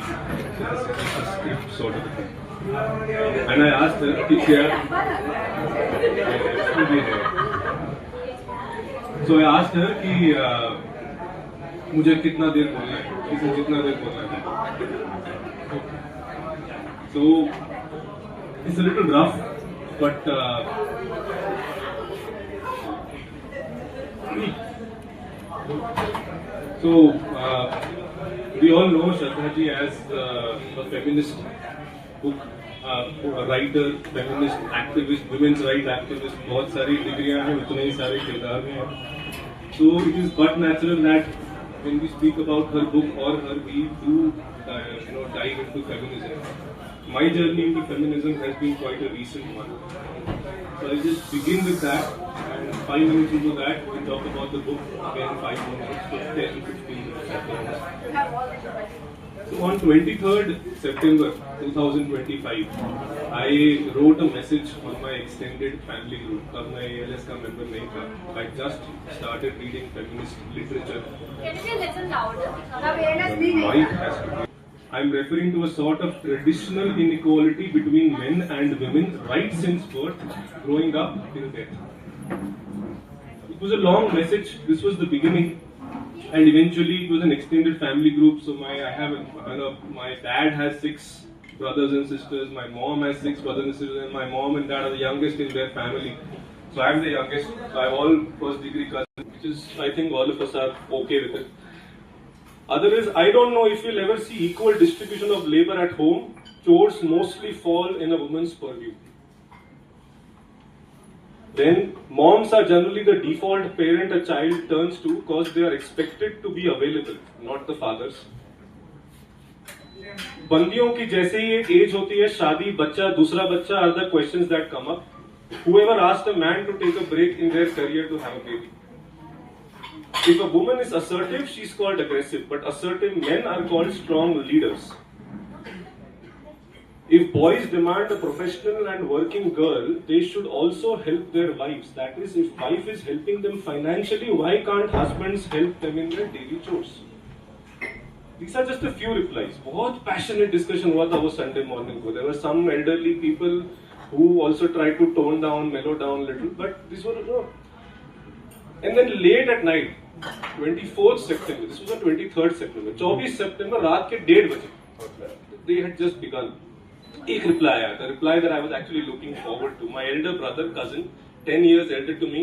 script sort of thing. And I asked her, so I asked her कि मुझे कितना देर बोलना है, किसे जितना देर बोलना है. So it's a little rough, but so we all know Shraddha ji as a feminist book writer, feminist activist, women's rights activist. बहुत सारी डिग्रियां हैं, उतने ही सारे किरदार में हैं. So it is but natural that when we speak about her book or her, we do dive into feminism. My journey into feminism has been quite a recent one. So I'll just begin with that, and 5 minutes into that, we talk about the book. Again, 5 minutes, 10, 15 minutes. So on 23rd September 2025, I wrote a message on my extended family group. तब मैं ALS का member नहीं था. I just started reading feminist literature. Can you be a little louder? Mic has to be. I'm referring to a sort of traditional inequality between men and women right since birth, growing up till death. It was a long message. This was the beginning, and eventually it was an extended family group. So my dad has 6 brothers and sisters. My mom has 6 brothers and sisters, and my mom and dad are the youngest in their family. So I'm the youngest. So I'm all first degree cousins, which is, I think all of us are okay with it. Other is, I don't know if you'll ever see equal distribution of labor at home. Chores mostly fall in a woman's purview. Then, moms are generally the default parent a child turns to because they are expected to be available, not the fathers. बंदियों की जैसे ही एक as होती है, शादी, बच्चा, दूसरा बच्चा are the questions that come up. Whoever asked a man to take a break in their career to have a baby? If a woman is assertive, she is called aggressive, but assertive men are called strong leaders. If boys demand a professional and working girl, they should also help their wives. That is, if wife is helping them financially, why can't husbands help them in their daily chores? These are just a few replies. बहुत passionate discussion हुआ था वो Sunday morning को. There were some elderly people who also tried to tone down, mellow down a little, but this was no. And then late at night, 24th September, this was on 23rd September, 24 September, रात के 1:30 बजे, they had just begun. एक reply आया, the reply that I was actually looking forward to. My elder brother, cousin, 10 years elder to me,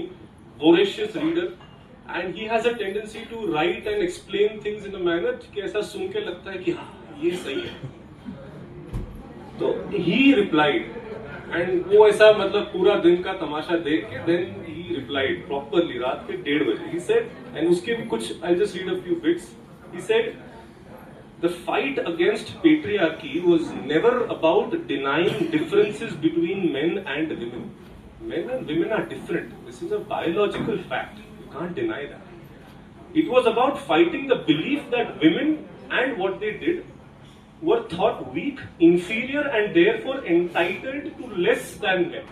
voracious reader, and he has a tendency to write and explain things in a manner कि ऐसा सुन के लगता है कि हाँ, ये सही है. तो he replied, and वो ऐसा मतलब पूरा दिन का तमाशा देख के, then he replied properly रात के 1:30 बजे. He said, and उसके भी कुछ, I'll just read a few bits. He said, the fight against patriarchy was never about denying differences between men and women. Men and women are different. This is a biological fact. You can't deny that. It was about fighting the belief that women and what they did were thought weak, inferior, and therefore entitled to less than men.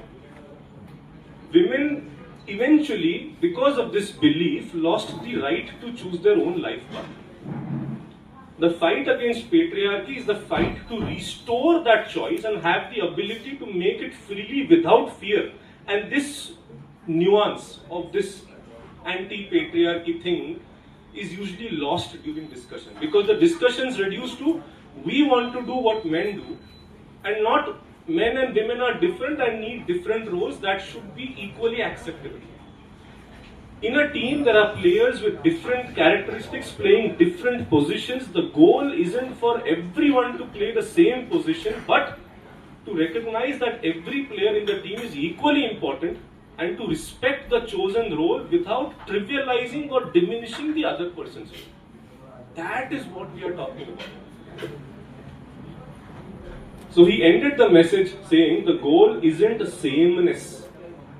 Women eventually, because of this belief, lost the right to choose their own life path. The fight against patriarchy is the fight to restore that choice and have the ability to make it freely without fear. And this nuance of this anti-patriarchy thing is usually lost during discussion, because the discussions reduce to we want to do what men do, and not men and women are different and need different roles that should be equally acceptable. In a team, there are players with different characteristics playing different positions. The goal isn't for everyone to play the same position, but to recognize that every player in the team is equally important and to respect the chosen role without trivializing or diminishing the other person's role. That is what we are talking about. So he ended the message saying the goal isn't sameness.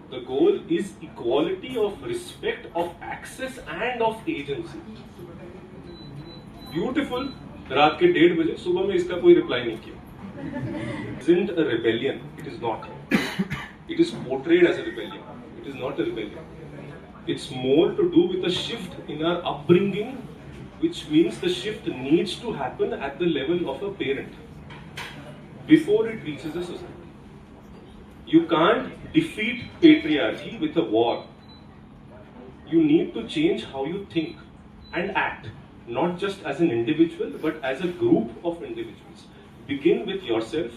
The goal is equality of respect, of access and of agency. Beautiful. रात के 1:30 बजे, सुबह में इसका कोई reply नहीं किया. Isn't a rebellion. It is not. It is portrayed as a rebellion. It is not a rebellion. It's more to do with a shift in our upbringing which means the shift needs to happen at the level of a parent before it reaches a society. You can't defeat patriarchy with a war. You need to change how you think and act, not just as an individual, but as a group of individuals. Begin with yourself.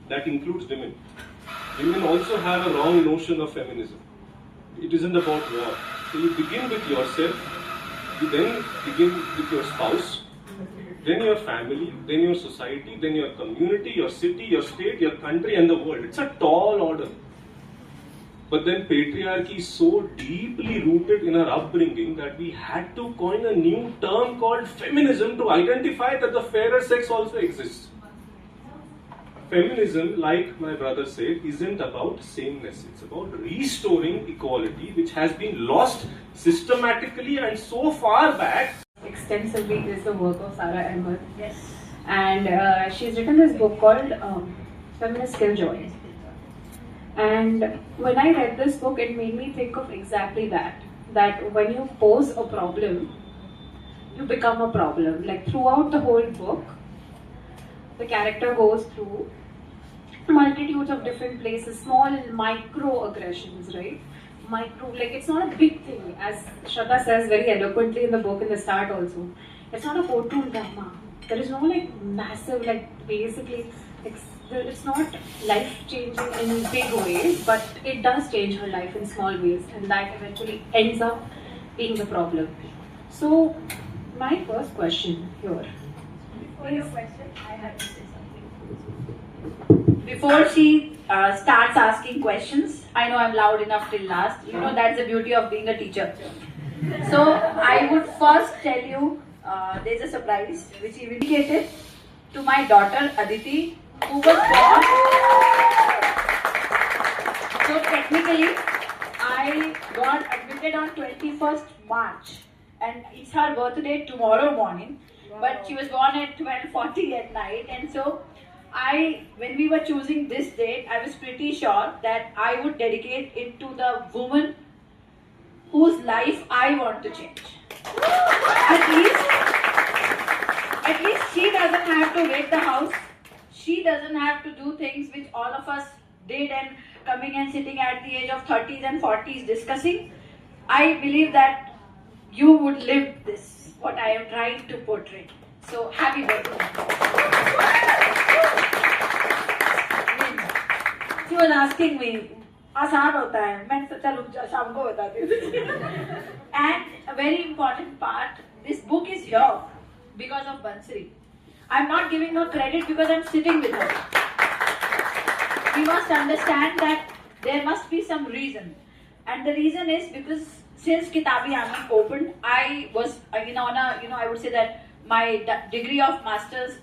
That includes women. Women also have a wrong notion of feminism. It isn't about war. So you begin with yourself, you then begin with your spouse, then your family, then your society, then your community, your city, your state, your country, and the world. It's a tall order. But then patriarchy is so deeply rooted in our upbringing that we had to coin a new term called feminism to identify that the fairer sex also exists. Feminism, like my brother said, isn't about sameness. It's about restoring equality, which has been lost systematically and so far back. Extensively is the work of Sara Ahmed. Yes. And she's written this book called Feminist Killjoy. And when I read this book, it made me think of exactly that. That when you pose a problem, you become a problem. Like throughout the whole book, the character goes through multitudes of different places, small microaggressions, right? Like it's not a big thing, as Shraddha says very eloquently in the book in the start also. It's not a courtroom drama. There is no like massive, like basically, it's not life-changing in big ways, but it does change her life in small ways, and that eventually ends up being the problem. So, my first question here. For your question, I have to say something. Before she starts asking questions, I know I'm loud enough till last. You know, that's the beauty of being a teacher. So, I would first tell you, there's a surprise which he indicated to my daughter Aditi, who was born. So, technically, I got admitted on 21st March. And it's her birthday tomorrow morning. But she was born at 12:40 at night. And so, when we were choosing this date, I was pretty sure that I would dedicate it to the woman whose life I want to change. At least she doesn't have to wait the house. She doesn't have to do things which all of us did and coming and sitting at the age of 30s and 40s discussing. I believe that you would live this, what I am trying to portray. So, happy birthday. She was asking me, आसान होता है, मैं तो चलो शाम को बताती हूँ. And a very important part, this book is here because of Bansiri. I'm not giving her credit because I'm sitting with her. We must understand that there must be some reason. And the reason is because since Kitabi Anand opened, I was I would say that my degree of Masters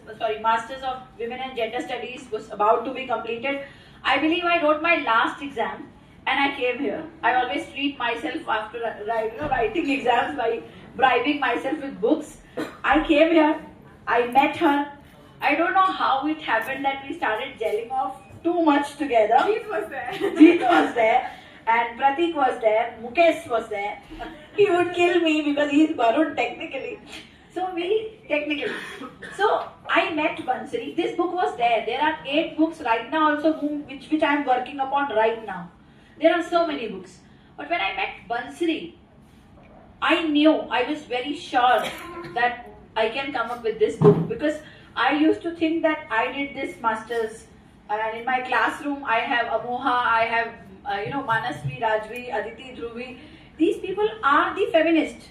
of Women and Gender Studies was about to be completed. I believe I wrote my last exam and I came here. I always treat myself after writing exams by bribing myself with books. I came here, I met her. I don't know how it happened that we started gelling off too much together. Jeet was there. Jeet was there. And Pratik was there, Mukesh was there. He would kill me because he is Varun technically. So very technically. So I met Bansiri. This book was there. There are 8 books right now also which I am working upon right now. There are so many books. But when I met Bansiri, I was very sure that I can come up with this book because I used to think that I did this masters and in my classroom I have Amoha, I have Manasvi, Rajvi, Aditi, Dhruvi. These people are the feminists.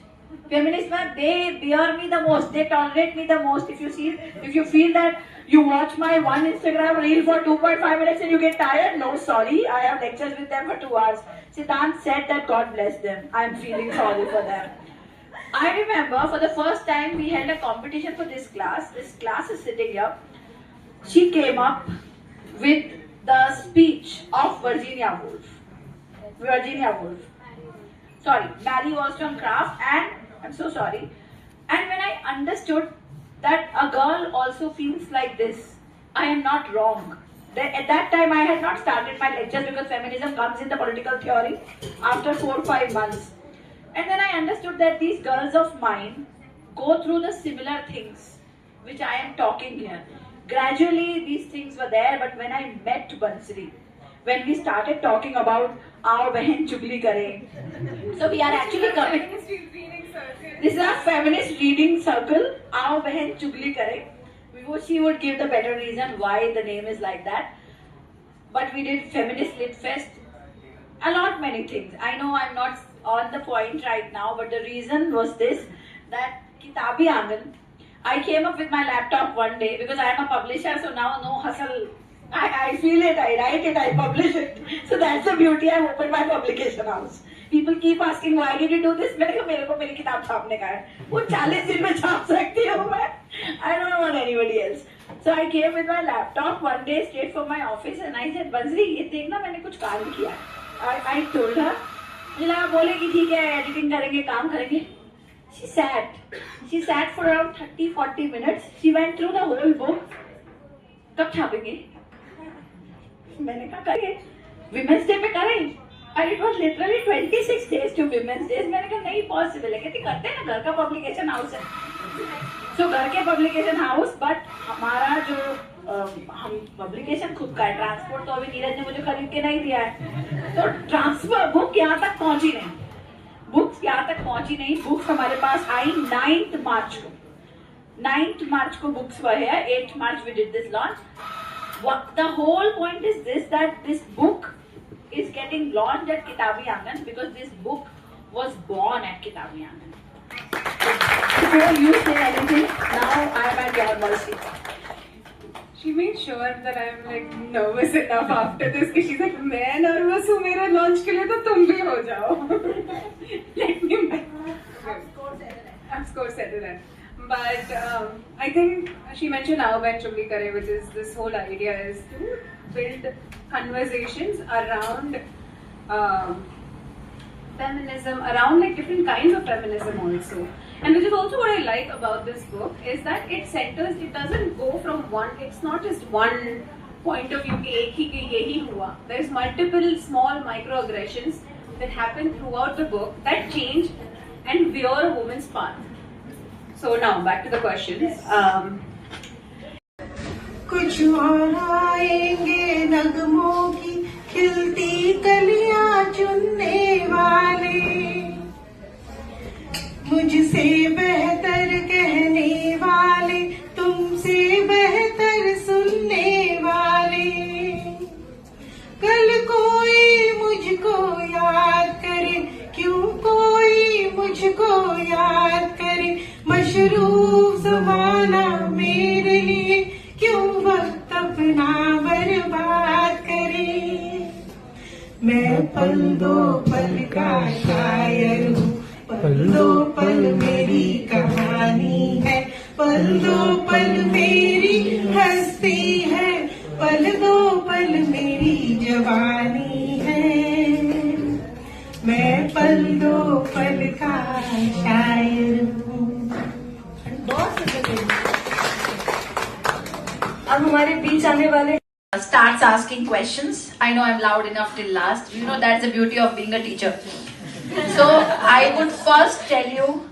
Feminists, they bear me the most, they tolerate me the most. If you feel that you watch my one Instagram reel for 2.5 minutes and you get tired, no, sorry, I have lectures with them for 2 hours. Siddhant said that God bless them. I am feeling sorry for them. I remember for the first time we held a competition for this class. This class is sitting here. She came up with the speech of Virginia Woolf. Sorry, Mary Wollstonecraft, and I'm so sorry. And when I understood that a girl also feels like this, I am not wrong. At that time, I had not started my lectures because feminism comes in the political theory after 4 or 5 months. And then I understood that these girls of mine, go through the similar things which I am talking here. Gradually these things were there, but when I met Bansiri, when we started talking about our behan chugli kare, so we are actually coming. This is our feminist reading circle. Our behan chugli kare. She would give the better reason why the name is like that. But we did feminist lit fest. A lot many things. I know I'm not on the point right now, but the reason was this, that Kitabi Angan. I came up with my laptop one day because I am a publisher, so now no hustle. I feel it, I write it, I publish it. So that's the beauty. I've opened my publication house. People keep asking, why did you do this? मैंने कहा मेरे को मेरी किताब छापने का है. वो 40 दिन में छाप सकती हूँ मैं. I don't want anybody else. So I came with my laptop one day straight from my office and I said, Bansiri, ये देखना मैंने कुछ काम किया. I told her. जिला बोलेगी ठीक है, editing करेंगे, काम करेंगे. She sat for around 30-40 minutes. She went through the whole book. कब छापेंगे? मैंने कहा करेंगे. Women's Day पे करें. And it was literally 26 days to Women's Day. मैंने कहा नहीं possible है. कहती करते हैं ना, घर का publication house है. So घर के publication house, but हमारा जो हम publication खुद का है. Transport तो अभी नीरज ने मुझे खरीद के नहीं दिया है. तो transfer book यहाँ तक पहुँची नहीं. बुक्स यहाँ तक पहुंची नहीं. बुक्स हमारे पास आई 9th मार्च को. 9th मार्च को books were here. 8th March we did this launch. The whole point is this, that this book is getting launched at Kitabi Angan because this book was born at Kitabi Angan. Before you say anything, now I am at your mercy. She made sure that I'm like nervous enough after this. She's like, मैं nervous हूँ मेरा launch के लिए तो तुम भी हो जाओ. Let me. Of course, settle that. But I think she mentioned now when chugli kare, which is this whole idea is to build conversations around feminism, around like different kinds of feminism also. And which is also what I like about this book is that it centers, it doesn't go from one, it's not just one point of view, ek hi ki yehi hua. There's multiple small microaggressions that happen throughout the book that change and veer a woman's path. So now back to the questions. कुछ और आएंगे नगमों की खिलती कलियां चुनने वाले, मुझसे बेहतर कहने वाले, तुमसे बेहतर सुनने वाले. कल कोई मुझको याद करे, क्यों कोई मुझको याद करे, मशरूफ ज़माना मेरे लिए क्यों वक्त अपना बर्बाद करे. मैं पल दो पल का शायर हूँ, पल दो पल मेरी कहानी है, पल दो पल मेरी हस्ती है, पल दो पल मेरी जवानी है. मैं पल दो पल का शायर हूँ. बहुत अब हमारे बीच आने वाले starts asking questions. I know I'm loud enough till last. You know that's the beauty of being a teacher. So I would first tell you